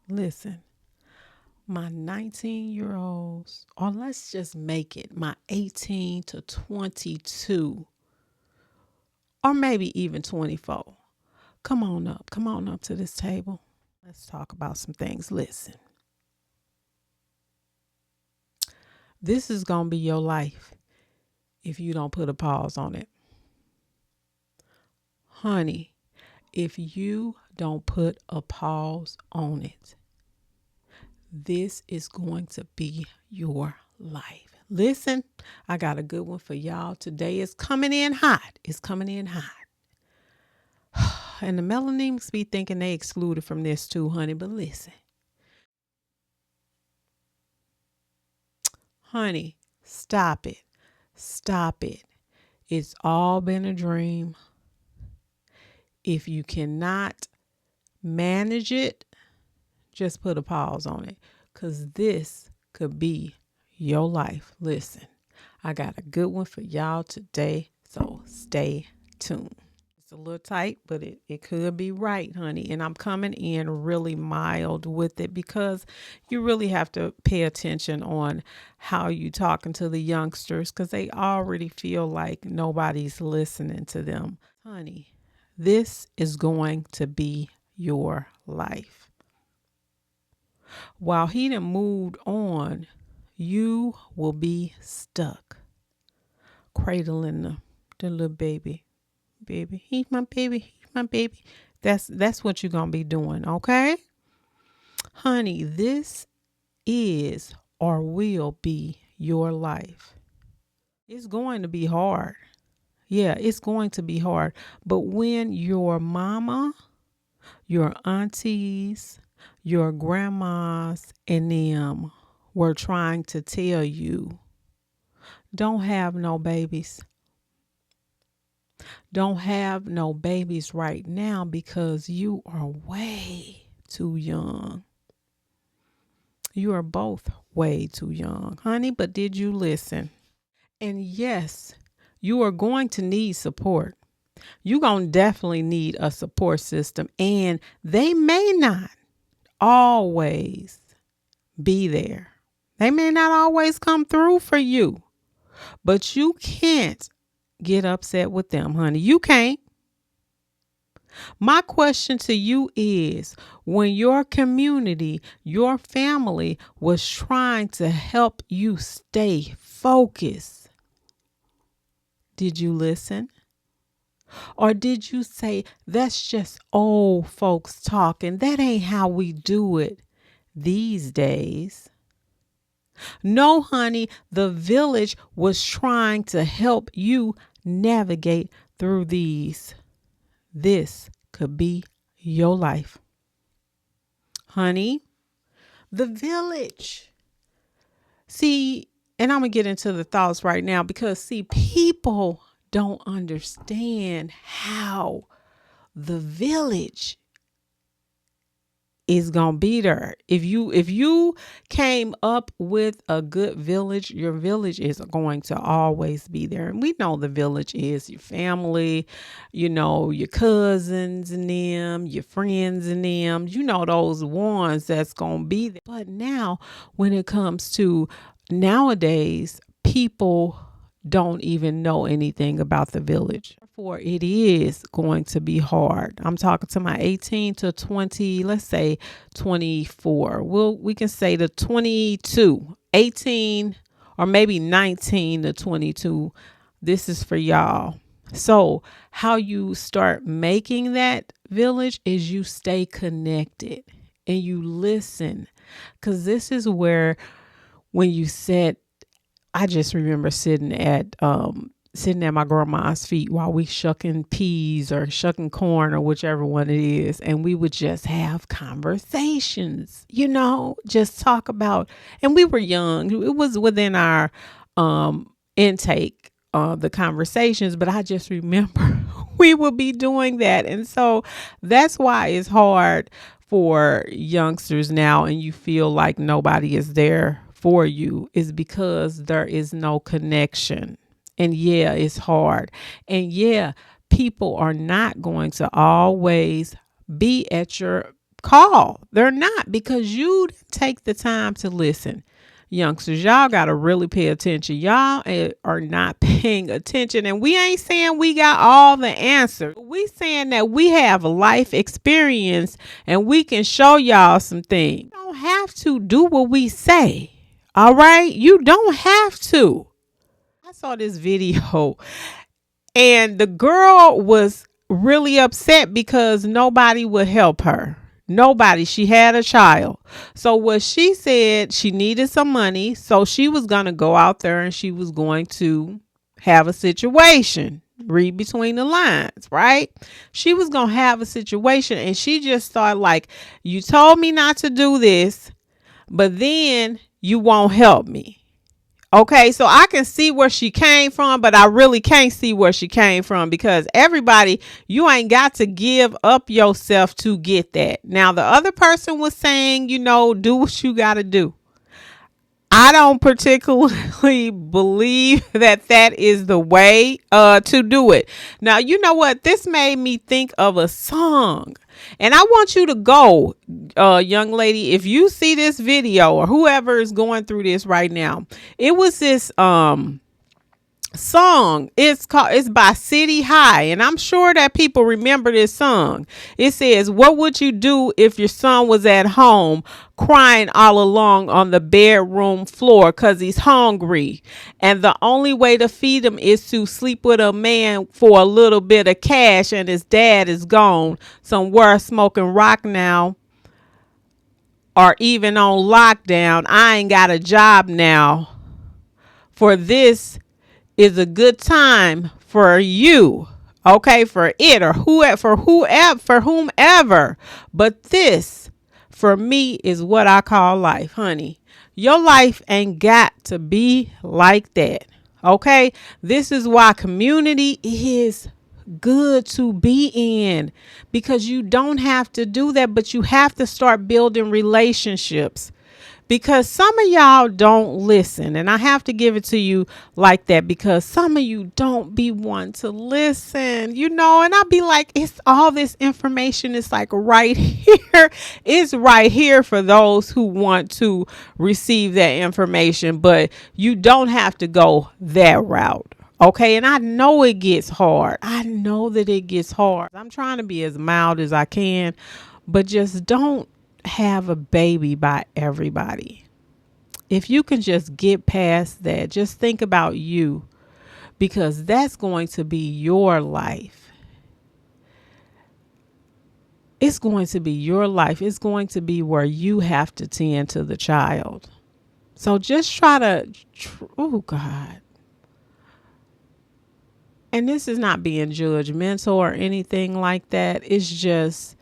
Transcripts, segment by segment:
Listen, my 19-year-olds, or let's just make it my 18 to 22, or maybe even 24. Come on up. Come on up to this table. Let's talk about some things. Listen, this is going to be your life if you don't put a pause on it. Honey, if you don't put a pause on it, this is going to be your life. Listen, I got a good one for y'all. Today is coming in hot. It's coming in hot. And the melanemics be thinking they excluded from this too, honey. But listen, honey, stop it. Stop it. It's all been a dream. If you cannot manage it, just put a pause on it, because this could be your life. Listen, I got a good one for y'all today, so stay tuned. It's a little tight, but it could be right, honey. And I'm coming in really mild with it because you really have to pay attention on how you talking to the youngsters, because they already feel like nobody's listening to them. Honey, this is going to be your life. While he done moved on, you will be stuck cradling the little baby. Baby, he's my baby, he's my baby. That's what you're gonna be doing, okay? Honey, this is or will be your life. It's going to be hard. Yeah, it's going to be hard. But when your mama, your aunties, your grandmas, and them were trying to tell you, don't have no babies. Don't have no babies right now because you are way too young. You are both way too young, honey. But did you listen? And yes, you are going to need support. You're going to definitely need a support system. And they may not always be there. They may not always come through for you. But you can't get upset with them, honey. You can't. My question to you is, when your community, your family was trying to help you stay focused, did you listen? Or did you say, that's just old folks talking? That ain't how we do it these days. No, honey, the village was trying to help you navigate through these. This could be your life. Honey, the village. See, and I'm going to get into the thoughts right now because, see, people don't understand how the village is gonna be there. If you came up with a good village, your village is going to always be there. And we know the village is your family, your cousins and them, your friends and them, those ones that's gonna be there. But now when it comes to nowadays, people don't even know anything about the village. Therefore, it is going to be hard. I'm talking to my 18 to 20, let's say 24. We can say the 22, 18, or maybe 19 to 22. This is for y'all. So how you start making that village is you stay connected and you listen. Because this is where, when you said, I just remember sitting at my grandma's feet while we shucking peas or shucking corn or whichever one it is, and we would just have conversations, just talk about. And we were young; it was within our intake, the conversations. But I just remember we would be doing that, and so that's why it's hard for youngsters now, and you feel like nobody is there for you, is because there is no connection. And yeah, it's hard. And yeah, people are not going to always be at your call. They're not, because you didn't take the time to listen. Youngsters, y'all got to really pay attention. Y'all are not paying attention. And we ain't saying we got all the answers. We saying that we have life experience and we can show y'all some things. You don't have to do what we say. All right? You don't have to. I saw this video and the girl was really upset because nobody would help her. Nobody. She had a child. So what she said, she needed some money. So she was going to go out there and she was going to have a situation. Read between the lines, right? She was going to have a situation and she just thought like, you told me not to do this, but then you won't help me. Okay, so I can see where she came from, but I really can't see where she came from, because everybody, you ain't got to give up yourself to get that. Now, the other person was saying, do what you got to do. I don't particularly believe that is the way to do it. Now, you know what? This made me think of a song. And I want you to go, young lady, if you see this video or whoever is going through this right now. It was this song. It's by City High, and I'm sure that people remember this song. It says, what would you do if your son was at home crying all along on the bedroom floor because he's hungry, and the only way to feed him is to sleep with a man for a little bit of cash, and his dad is gone somewhere smoking rock now, or even on lockdown? I ain't got a job now. For this is a good time for you, okay, for it or for whomever. But this, for me, is what I call life, honey. Your life ain't got to be like that, okay? This is why community is good to be in, because you don't have to do that, but you have to start building relationships. Because some of y'all don't listen, and I have to give it to you like that, because some of you don't be one to listen, and I'll be like, it's all this information is like right here. It's right here for those who want to receive that information, but you don't have to go that route. Okay, and I know it gets hard. I know that it gets hard. I'm trying to be as mild as I can, but just don't have a baby by everybody. If you can just get past that, just think about you, because that's going to be your life. It's going to be your life. It's going to be where you have to tend to the child. So just try to, oh God. And this is not being judgmental or anything like that. It's just,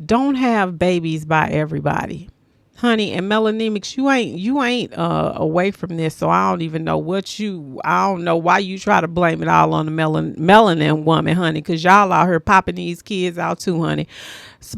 don't have babies by everybody, honey. And melanemics, you ain't away from this, so I don't even know I don't know why you try to blame it all on the melanin woman, honey, because y'all out here popping these kids out too, honey.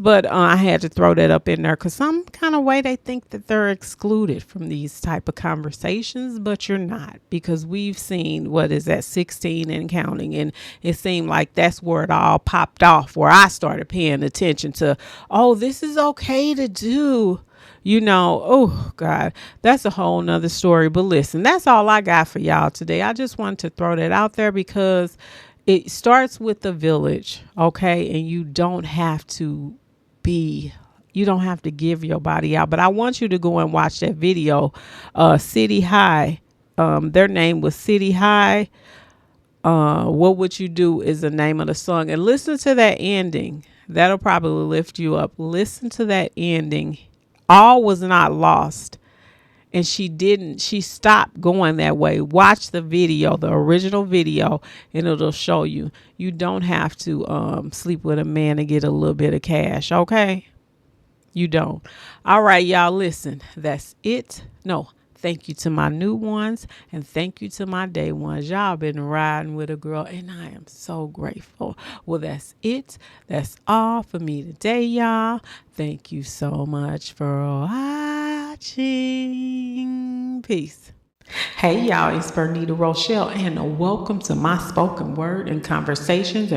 But I had to throw that up in there because some kind of way they think that they're excluded from these type of conversations, but you're not, because we've seen what is at 16 and counting, and it seemed like that's where it all popped off, where I started paying attention to, oh, this is okay to do. Oh God, that's a whole nother story. But listen, that's all I got for y'all today. I just wanted to throw that out there because it starts with the village, okay? And you don't have to give your body out. But I want you to go and watch that video, City High. Their name was City High. What Would You Do is the name of the song. And listen to that ending. That'll probably lift you up. Listen to that ending. All was not lost. And she stopped going that way. Watch the video, the original video, and it'll show you. You don't have to sleep with a man to get a little bit of cash, okay? You don't. All right, y'all, listen. That's it. No, thank you to my new ones, and thank you to my day ones. Y'all been riding with a girl, and I am so grateful. Well, that's it. That's all for me today, y'all. Thank you so much for watching. Peace. Hey, y'all, it's Bernita Rochele, and welcome to my spoken word and conversations.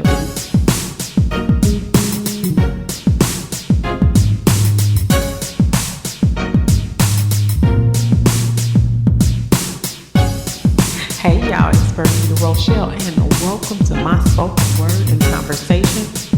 Bernita Rochele, and welcome to my spoken word and conversation